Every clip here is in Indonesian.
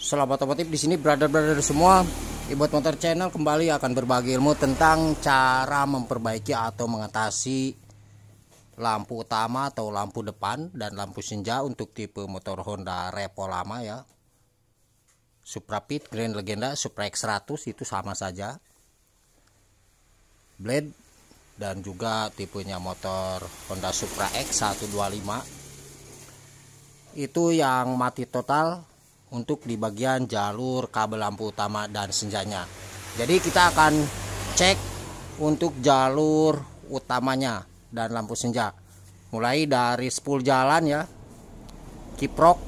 Selamat otomotif di sini brother-brother semua. Ibot Motor Channel kembali akan berbagi ilmu tentang cara memperbaiki atau mengatasi lampu utama atau lampu depan dan lampu senja untuk tipe motor Honda Revo lama ya. Supra Pit, Grand Legenda, Supra X100 itu sama saja. Blade dan juga tipenya motor Honda Supra X125 itu yang mati total untuk di bagian jalur kabel lampu utama dan senjanya. Jadi kita akan cek untuk jalur utamanya dan lampu senja, mulai dari spool jalan ya, kiprok,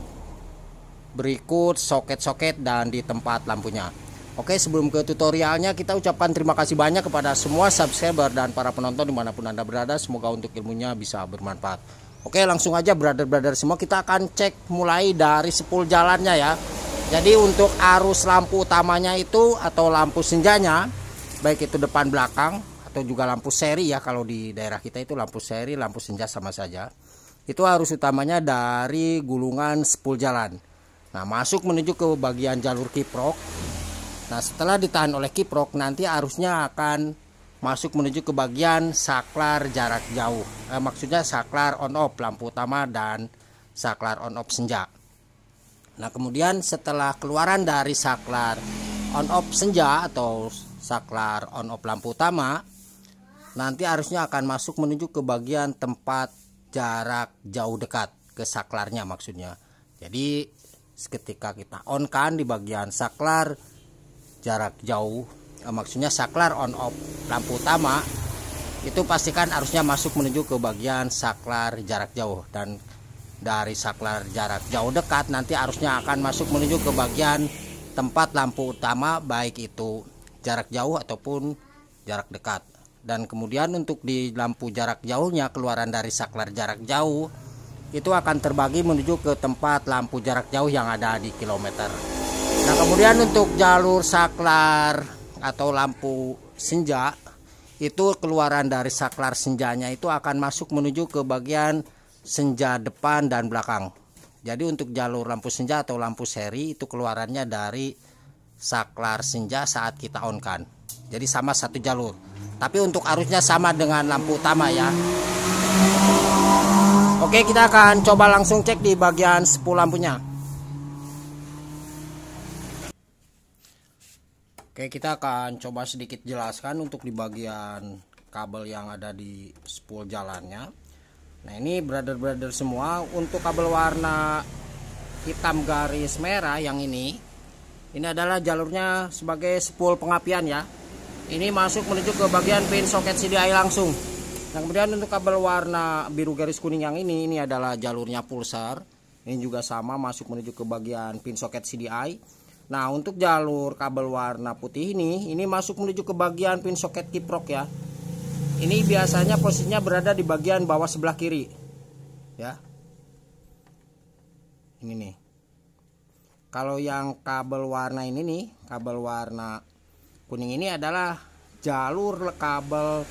berikut soket-soket dan di tempat lampunya. Oke, sebelum ke tutorialnya kita ucapkan terima kasih banyak kepada semua subscriber dan para penonton dimanapun Anda berada. Semoga untuk ilmunya bisa bermanfaat. Oke, langsung aja brother-brother semua, kita akan cek mulai dari spool jalannya ya. Jadi untuk arus lampu utamanya itu atau lampu senjanya, baik itu depan belakang atau juga lampu seri ya, kalau di daerah kita itu lampu seri, lampu senja sama saja. Itu arus utamanya dari gulungan spool jalan. Nah, masuk menuju ke bagian jalur kiprok. Nah, setelah ditahan oleh kiprok, nanti arusnya akan masuk menuju ke bagian saklar jarak jauh. Maksudnya saklar on off lampu utama dan saklar on off senja. Nah, kemudian setelah keluaran dari saklar on off senja atau saklar on off lampu utama, nanti arusnya akan masuk menuju ke bagian tempat jarak jauh dekat ke saklarnya maksudnya. Jadi ketika kita on kan di bagian saklar jarak jauh, maksudnya saklar on off lampu utama, itu pastikan arusnya masuk menuju ke bagian saklar jarak jauh, dan dari saklar jarak jauh dekat nanti arusnya akan masuk menuju ke bagian tempat lampu utama, baik itu jarak jauh ataupun jarak dekat. Dan kemudian untuk di lampu jarak jauhnya, keluaran dari saklar jarak jauh itu akan terbagi menuju ke tempat lampu jarak jauh yang ada di kilometer. Nah, kemudian untuk jalur saklar atau lampu senja, itu keluaran dari saklar senjanya itu akan masuk menuju ke bagian senja depan dan belakang. Jadi untuk jalur lampu senja atau lampu seri itu keluarannya dari saklar senja saat kita on kan. Jadi sama satu jalur. Tapi untuk arusnya sama dengan lampu utama ya. Oke, kita akan coba langsung cek di bagian spool lampunya. Oke, kita akan coba sedikit jelaskan untuk di bagian kabel yang ada di spool jalannya. Nah, ini brother-brother semua, untuk kabel warna hitam garis merah yang ini adalah jalurnya sebagai spool pengapian ya. Ini masuk menuju ke bagian pin soket CDI langsung. Nah, kemudian untuk kabel warna biru garis kuning yang ini adalah jalurnya pulsar. Ini juga sama, masuk menuju ke bagian pin soket CDI. Nah, untuk jalur kabel warna putih ini masuk menuju ke bagian pin soket kiprok ya. Ini biasanya posisinya berada di bagian bawah sebelah kiri ya. Ini nih. Kalau yang kabel warna ini nih, kabel warna kuning ini adalah jalur kabel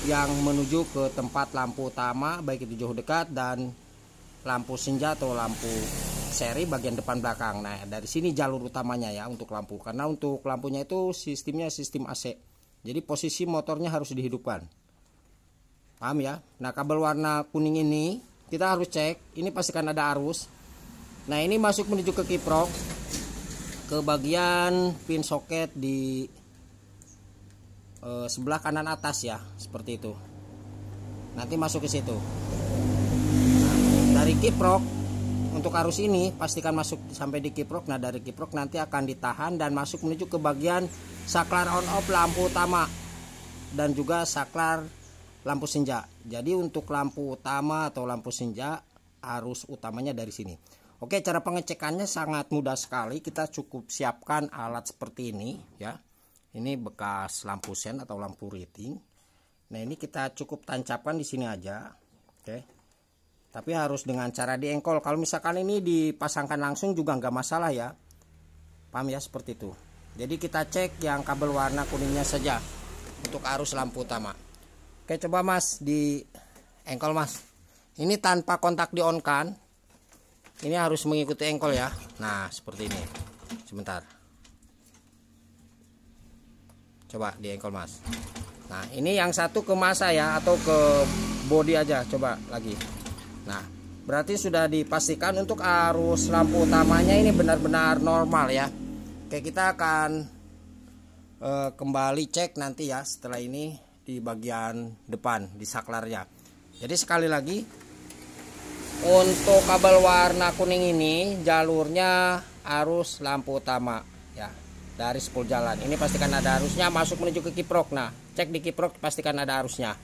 yang menuju ke tempat lampu utama, baik itu jauh dekat, dan lampu senja atau lampu seri bagian depan belakang. Nah, dari sini jalur utamanya ya untuk lampu, karena untuk lampunya itu sistemnya sistem AC, jadi posisi motornya harus dihidupkan, paham ya. Nah, kabel warna kuning ini kita harus cek, ini pastikan ada arus. Nah, ini masuk menuju ke kiprok, ke bagian pin soket di sebelah kanan atas ya, seperti itu. Nanti masuk ke situ. Nah, dari kiprok untuk arus ini pastikan masuk sampai di kiprok. Nah, dari kiprok nanti akan ditahan dan masuk menuju ke bagian saklar on off lampu utama dan juga saklar lampu senja. Jadi untuk lampu utama atau lampu senja, arus utamanya dari sini. Oke, cara pengecekannya sangat mudah sekali. Kita cukup siapkan alat seperti ini ya. Ini bekas lampu sen atau lampu rating. Nah, ini kita cukup tancapkan di sini aja. Oke. Tapi harus dengan cara diengkol. Kalau misalkan ini dipasangkan langsung juga nggak masalah ya. Paham ya, seperti itu. Jadi kita cek yang kabel warna kuningnya saja untuk arus lampu utama. Oke, coba Mas di engkol Mas. Ini tanpa kontak di on kan. Ini harus mengikuti engkol ya. Nah, seperti ini. sebentar. Coba di engkol Mas. Nah ini yang satu ke masa ya, atau ke bodi aja, coba lagi. Nah berarti sudah dipastikan untuk arus lampu utamanya ini benar-benar normal ya. Oke, kita akan kembali cek nanti ya setelah ini di bagian depan di saklarnya. Jadi sekali lagi, untuk kabel warna kuning ini jalurnya arus lampu utama ya, dari spool jalan. Ini pastikan ada arusnya masuk menuju ke kiprok. Nah, cek di kiprok pastikan ada arusnya.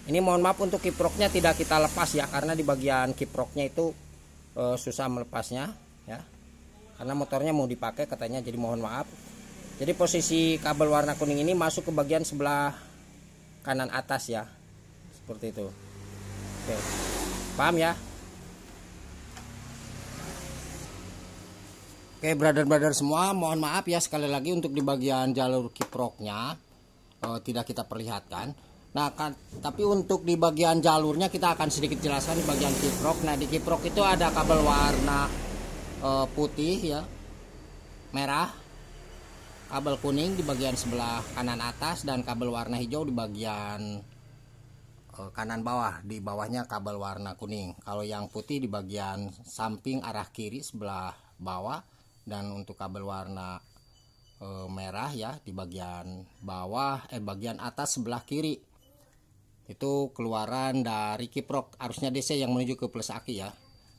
Ini mohon maaf untuk kiproknya tidak kita lepas ya, karena di bagian kiproknya itu susah melepasnya ya. Karena motornya mau dipakai katanya, jadi mohon maaf. Jadi posisi kabel warna kuning ini masuk ke bagian sebelah kanan atas ya. Seperti itu. Oke. Paham ya? Oke, brother-brother semua, mohon maaf ya sekali lagi untuk di bagian jalur kiproknya tidak kita perlihatkan. Nah, tapi untuk di bagian jalurnya kita akan sedikit jelaskan di bagian kiprok. Nah, di kiprok itu ada kabel warna putih ya, merah, kabel kuning di bagian sebelah kanan atas, dan kabel warna hijau di bagian kanan bawah. Di bawahnya kabel warna kuning. Kalau yang putih di bagian samping arah kiri sebelah bawah. Dan untuk kabel warna merah ya di bagian bawah, bagian atas sebelah kiri, itu keluaran dari kiprok, arusnya DC yang menuju ke plus aki ya.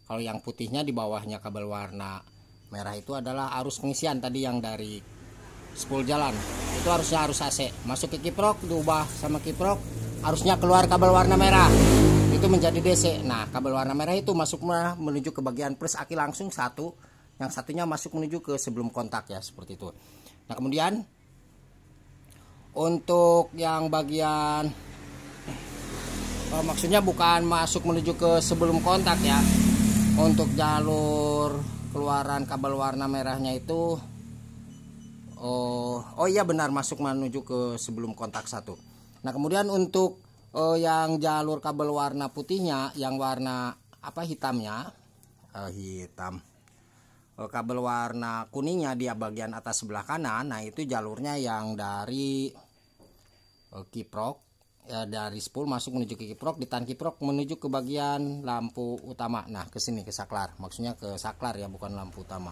Kalau yang putihnya di bawahnya kabel warna merah itu adalah arus pengisian tadi yang dari spool jalan, itu harusnya arus AC masuk ke kiprok, diubah sama kiprok, arusnya keluar kabel warna merah, itu menjadi DC. Nah, kabel warna merah itu masuk menuju ke bagian plus aki langsung satu, yang satunya masuk menuju ke sebelum kontak ya, seperti itu. Nah, kemudian untuk yang bagian maksudnya bukan masuk menuju ke sebelum kontak ya. Untuk jalur keluaran kabel warna merahnya itu oh iya benar, masuk menuju ke sebelum kontak satu. Nah, kemudian untuk yang jalur kabel warna putihnya, yang warna hitamnya, kabel warna kuningnya di bagian atas sebelah kanan. Nah, itu jalurnya yang dari kiprok ya, dari spool masuk menuju ke kiprok, ditahan kiprok menuju ke bagian lampu utama. Nah, ke sini ke saklar, maksudnya ke saklar ya, bukan lampu utama.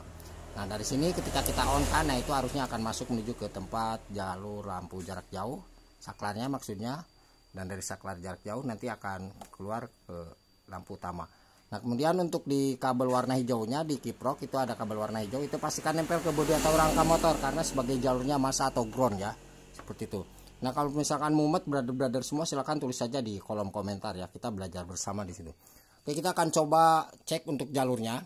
Nah, dari sini ketika kita on kan, nah itu harusnya akan masuk menuju ke tempat jalur lampu jarak jauh, saklarnya maksudnya. Dan dari saklar jarak jauh nanti akan keluar ke lampu utama. Nah, kemudian untuk di kabel warna hijaunya di kiprok itu ada kabel warna hijau, itu pastikan nempel ke bodi atau rangka motor karena sebagai jalurnya massa atau ground ya, seperti itu. Nah, kalau misalkan mumet brother-brother semua silahkan tulis saja di kolom komentar ya, kita belajar bersama di situ. Oke, kita akan coba cek untuk jalurnya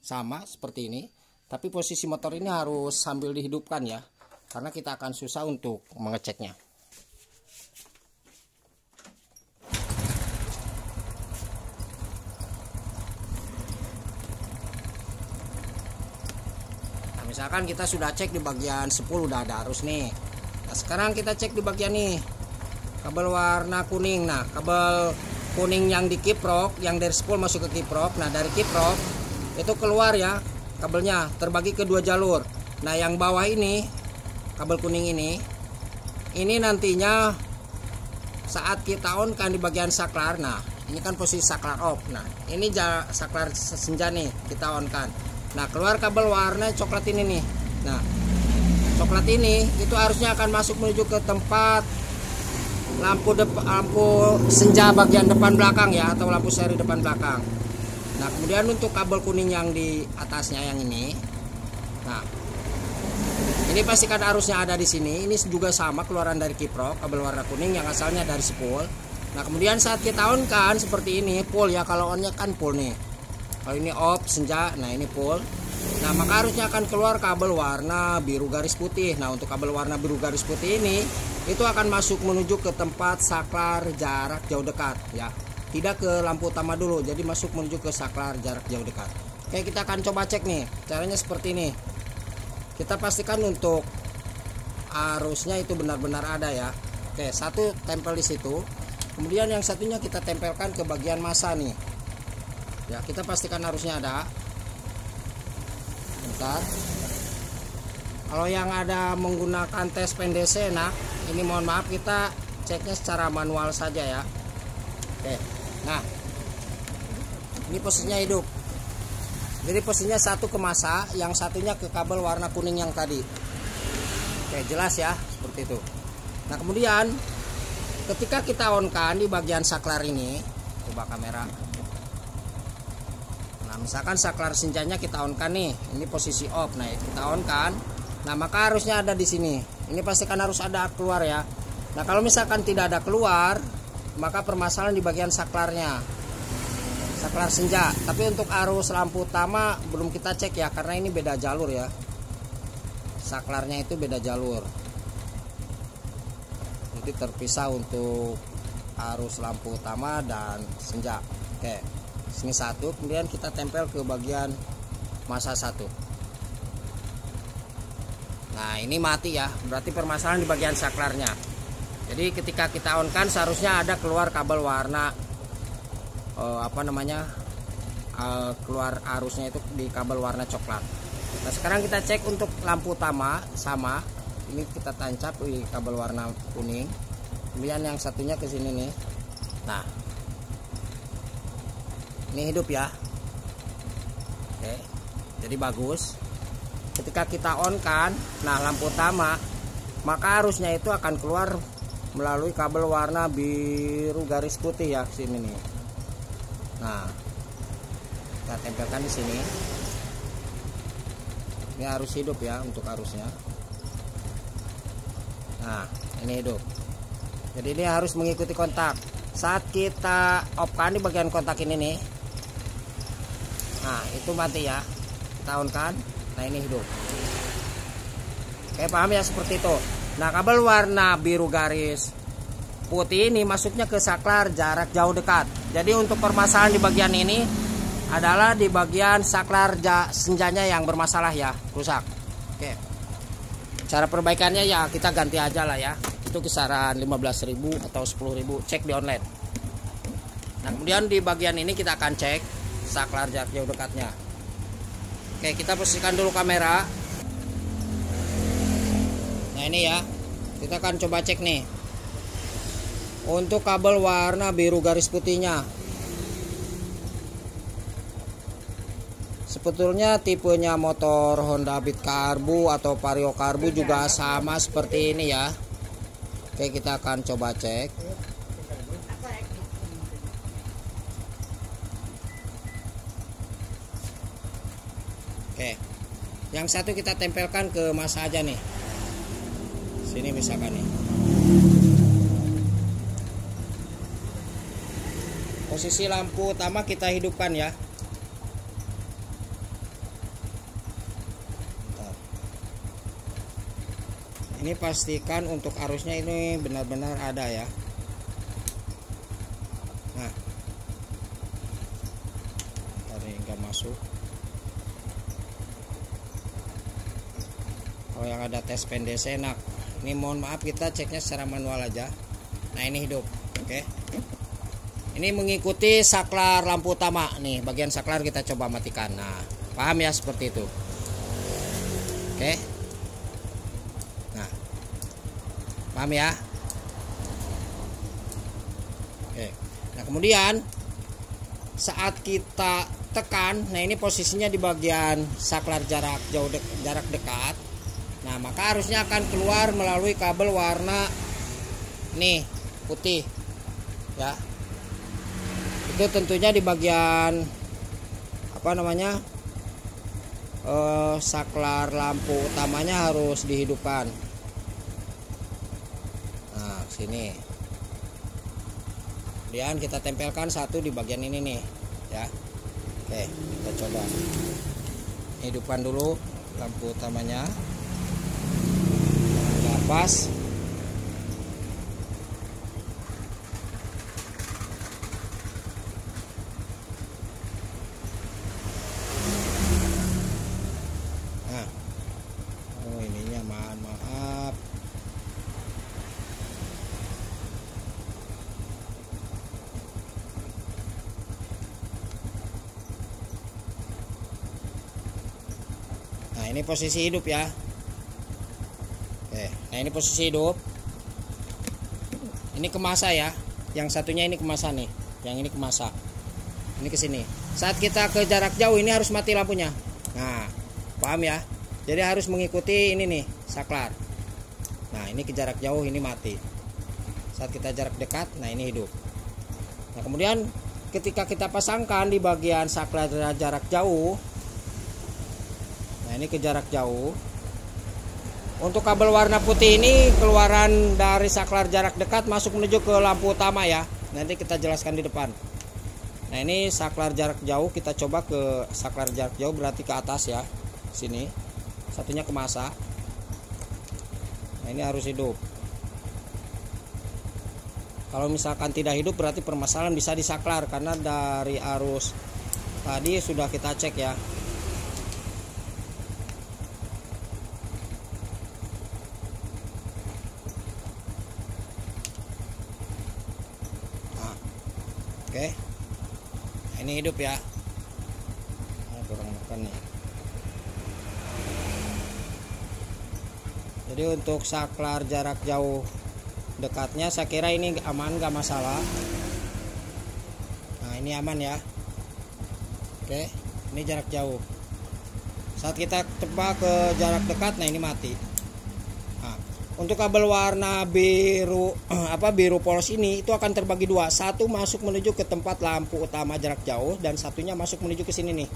sama seperti ini, tapi posisi motor ini harus sambil dihidupkan ya, karena kita akan susah untuk mengeceknya. Misalkan kita sudah cek di bagian 10 udah ada arus nih. Nah, sekarang kita cek di bagian nih kabel warna kuning. Nah, kabel kuning yang di kiprok, yang dari spool masuk ke kiprok. Nah, dari kiprok itu keluar ya kabelnya, terbagi ke dua jalur. Nah, yang bawah ini kabel kuning ini nantinya saat kita on kan di bagian saklar. Nah, ini kan posisi saklar off. Nah, ini saklar senja nih kita on kan. Nah, keluar kabel warna coklat ini nih. Nah, coklat ini itu harusnya akan masuk menuju ke tempat lampu senja bagian depan belakang ya, atau lampu seri depan belakang. Nah, kemudian untuk kabel kuning yang di atasnya yang ini. Nah, ini pastikan arusnya ada di sini. Ini juga sama keluaran dari kiprok, kabel warna kuning yang asalnya dari spool. Nah, kemudian saat kita on kan seperti ini, full ya, kalau onnya kan full nih. Kalau ini off senja, nah ini full. Nah, maka harusnya akan keluar kabel warna biru garis putih. Nah, untuk kabel warna biru garis putih ini itu akan masuk menuju ke tempat saklar jarak jauh dekat ya. Tidak ke lampu utama dulu, jadi masuk menuju ke saklar jarak jauh dekat. Oke, kita akan coba cek nih. Caranya seperti ini. Kita pastikan untuk arusnya itu benar-benar ada ya. Oke, satu tempel di situ. Kemudian yang satunya kita tempelkan ke bagian massa nih. Ya, kita pastikan arusnya ada. Bentar. Kalau yang ada menggunakan tes PNDC, nah ini mohon maaf kita ceknya secara manual saja ya. Oke, nah ini posisinya hidup. Jadi posisinya satu ke masa, yang satunya ke kabel warna kuning yang tadi. Oke, jelas ya seperti itu. Nah kemudian ketika kita on kan di bagian saklar ini, coba kamera. Nah misalkan saklar senjanya kita on kan nih, ini posisi off. Nah kita on kan. Nah maka harusnya ada di sini. Ini pastikan harus ada keluar ya. Nah kalau misalkan tidak ada keluar, maka permasalahan di bagian saklarnya, saklar senja. Tapi untuk arus lampu utama belum kita cek ya, karena ini beda jalur ya. Saklarnya itu beda jalur. Jadi terpisah untuk arus lampu utama dan senja. Oke, sini satu, kemudian kita tempel ke bagian masa satu. Nah ini mati ya, berarti permasalahan di bagian saklarnya. Jadi ketika kita on kan seharusnya ada keluar kabel warna keluar arusnya itu di kabel warna coklat. Nah sekarang kita cek untuk lampu utama sama, ini kita tancap di kabel warna kuning. Kemudian yang satunya ke sini nih. Nah ini hidup ya. Oke, jadi bagus. Ketika kita on kan, nah lampu utama, maka arusnya itu akan keluar melalui kabel warna biru garis putih ya, sini nih. Nah kita tempelkan di sini. Ini harus hidup ya untuk arusnya. Nah ini hidup. Jadi ini harus mengikuti kontak. Saat kita off kan di bagian kontak ini nih, nah itu mati ya. Kita on kan. Nah ini hidup. Oke, paham ya seperti itu. Nah kabel warna biru garis putih ini masuknya ke saklar jarak jauh dekat. Jadi untuk permasalahan di bagian ini adalah di bagian saklar senjanya yang bermasalah ya, rusak. Oke, cara perbaikannya ya kita ganti aja lah ya. Itu kisaran 15.000 atau 10.000, cek di online. Nah kemudian di bagian ini kita akan cek saklar jarak jauh dekatnya. Oke, kita posisikan dulu kamera. Nah ini ya, kita akan coba cek nih untuk kabel warna biru garis putihnya. Sebetulnya tipenya motor Honda Beat Karbu atau Vario Karbu juga sama seperti ini ya. Oke, kita akan coba cek. Oke, yang satu kita tempelkan ke masa aja nih. Sini misalkan nih. Posisi lampu utama kita hidupkan ya. Bentar. Ini pastikan untuk arusnya ini benar-benar ada ya. Nah, tadi enggak masuk. Kalau yang ada tes PNDC enak. Ini mohon maaf kita ceknya secara manual aja. Nah ini hidup. Oke. Ini mengikuti saklar lampu utama. Nih bagian saklar kita coba matikan. Nah paham ya seperti itu. Oke. Nah paham ya. Oke. Nah kemudian saat kita tekan, nah ini posisinya di bagian saklar jarak jauh jarak dekat. Nah maka arusnya akan keluar melalui kabel warna nih putih ya. Itu tentunya di bagian saklar lampu utamanya harus dihidupkan. Nah sini. Kemudian kita tempelkan satu di bagian ini nih ya. Oke, kita coba hidupkan dulu lampu utamanya. Pas. Nah. Oh ininya maaf. Nah ini posisi hidup ya. Oke, nah ini posisi hidup. Ini ke masa ya. Yang satunya ini ke masa nih. Yang ini ke masa. Ini ke sini. Saat kita ke jarak jauh ini harus mati lampunya. Nah, paham ya? Jadi harus mengikuti ini nih, saklar. Nah, ini ke jarak jauh ini mati. Saat kita jarak dekat, nah ini hidup. Nah, kemudian ketika kita pasangkan di bagian saklar jarak jauh. Nah, ini ke jarak jauh. Untuk kabel warna putih ini keluaran dari saklar jarak dekat masuk menuju ke lampu utama ya. Nanti kita jelaskan di depan. Nah, ini saklar jarak jauh, kita coba ke saklar jarak jauh berarti ke atas ya. Sini. Satunya ke masa. Nah, ini harus hidup. Kalau misalkan tidak hidup berarti permasalahan bisa disaklar karena dari arus tadi sudah kita cek ya. Oke, nah, ini hidup ya. Nah, kurang makan nih. Jadi untuk saklar jarak jauh dekatnya saya kira ini aman, gak masalah. Nah, ini aman ya. Oke, ini jarak jauh. Saat kita coba ke jarak dekat, nah ini mati. Nah, untuk kabel warna biru biru polos ini itu akan terbagi dua. Satu masuk menuju ke tempat lampu utama jarak jauh dan satunya masuk menuju ke sini nih.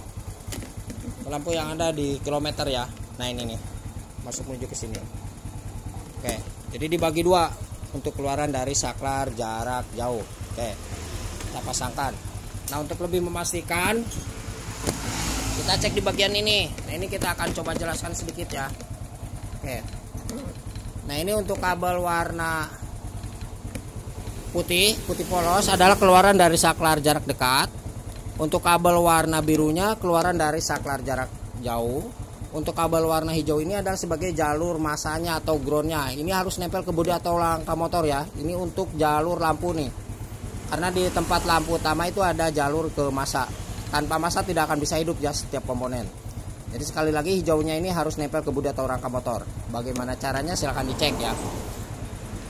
Lampu yang ada di kilometer ya. Nah, ini nih. Masuk menuju ke sini. Oke, jadi dibagi dua untuk keluaran dari saklar jarak jauh. Oke. Kita pasangkan. Nah, untuk lebih memastikan kita cek di bagian ini. Nah, ini kita akan coba jelaskan sedikit ya. Oke. Nah, ini untuk kabel warna putih polos adalah keluaran dari saklar jarak dekat. Untuk kabel warna birunya keluaran dari saklar jarak jauh. Untuk kabel warna hijau ini adalah sebagai jalur masanya atau groundnya. Ini harus nempel ke bodi atau rangka motor ya. Ini untuk jalur lampu nih. Karena di tempat lampu utama itu ada jalur ke masa. Tanpa masa tidak akan bisa hidup ya setiap komponen. Jadi sekali lagi hijaunya ini harus nempel ke bodi atau rangka motor. Bagaimana caranya silahkan dicek ya.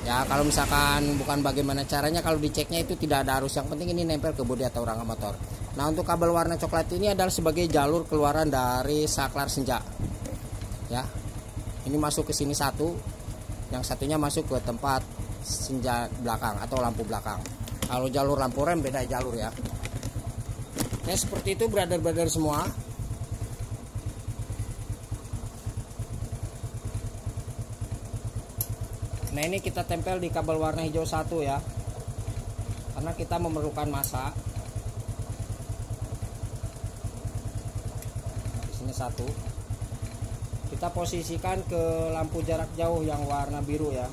Ya kalau misalkan bukan bagaimana caranya, kalau diceknya itu tidak ada arus. Yang penting ini nempel ke bodi atau rangka motor. Nah, untuk kabel warna coklat ini adalah sebagai jalur keluaran dari saklar senja. Ya. Ini masuk ke sini satu. Yang satunya masuk ke tempat senja belakang atau lampu belakang. Kalau jalur lampu rem beda jalur ya. Nah, seperti itu brother-brother semua. Nah, ini kita tempel di kabel warna hijau satu ya. Karena kita memerlukan masa. Nah, di sini satu. Kita posisikan ke lampu jarak jauh yang warna biru ya.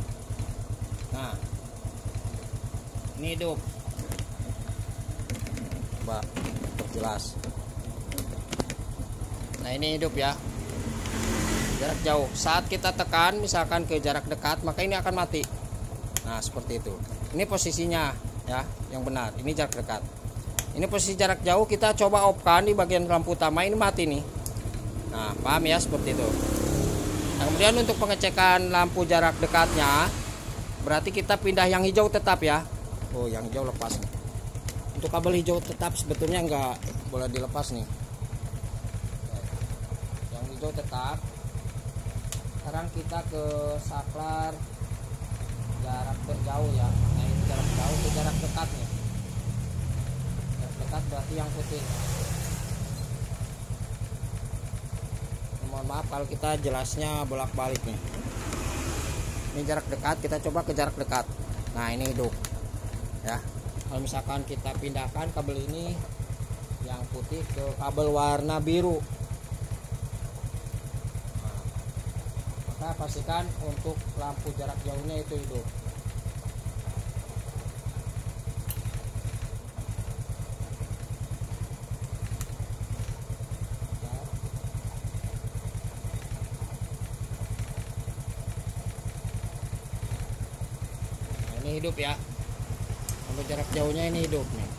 Nah, ini hidup. Coba jelas. Nah, ini hidup ya. Jarak jauh. Saat kita tekan misalkan ke jarak dekat, maka ini akan mati. Nah, seperti itu. Ini posisinya ya, yang benar. Ini jarak dekat. Ini posisi jarak jauh, kita coba off-kan di bagian lampu utama, ini mati nih. Nah, paham ya seperti itu. Nah, kemudian untuk pengecekan lampu jarak dekatnya, berarti kita pindah yang hijau tetap ya. Oh, yang hijau lepas nih. Untuk kabel hijau tetap sebetulnya nggak boleh dilepas nih. Yang hijau tetap. Sekarang kita ke saklar jarak jauh ya. Nah, ini jarak jauh ke jarak dekat nih. Jarak dekat berarti yang putih. Mohon maaf kalau kita jelasnya bolak-balik nih. Ini jarak dekat, kita coba ke jarak dekat. Nah, ini hidup ya. Kalau misalkan kita pindahkan kabel ini yang putih ke kabel warna biru, nah, pastikan untuk lampu jarak jauhnya itu hidup. Nah, ini hidup ya. Untuk jarak jauhnya ini hidup nih.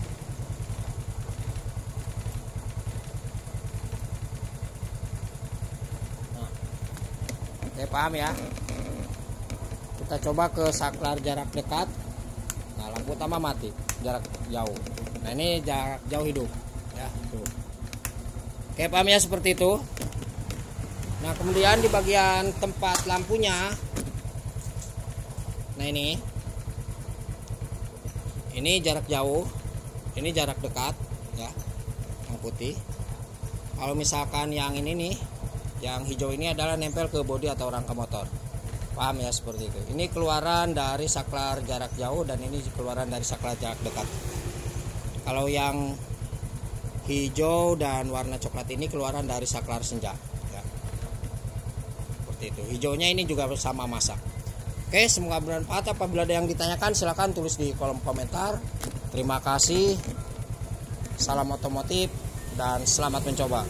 Nah, saya paham ya. kita coba ke saklar jarak dekat. Nah, lampu utama mati, jarak jauh. Nah, ini jarak jauh hidup ya, tuh. Oke, paham ya, seperti itu. Nah, kemudian di bagian tempat lampunya, nah ini jarak jauh, ini jarak dekat ya, yang putih. Kalau misalkan yang ini nih, yang hijau ini adalah nempel ke bodi atau rangka motor. Paham ya, seperti itu. Ini keluaran dari saklar jarak jauh dan ini keluaran dari saklar jarak dekat. Kalau yang hijau dan warna coklat ini keluaran dari saklar senja ya. Seperti itu. Hijaunya ini juga sama masak. Oke, semoga bermanfaat. Apabila ada yang ditanyakan silahkan tulis di kolom komentar. Terima kasih. Salam otomotif dan selamat mencoba.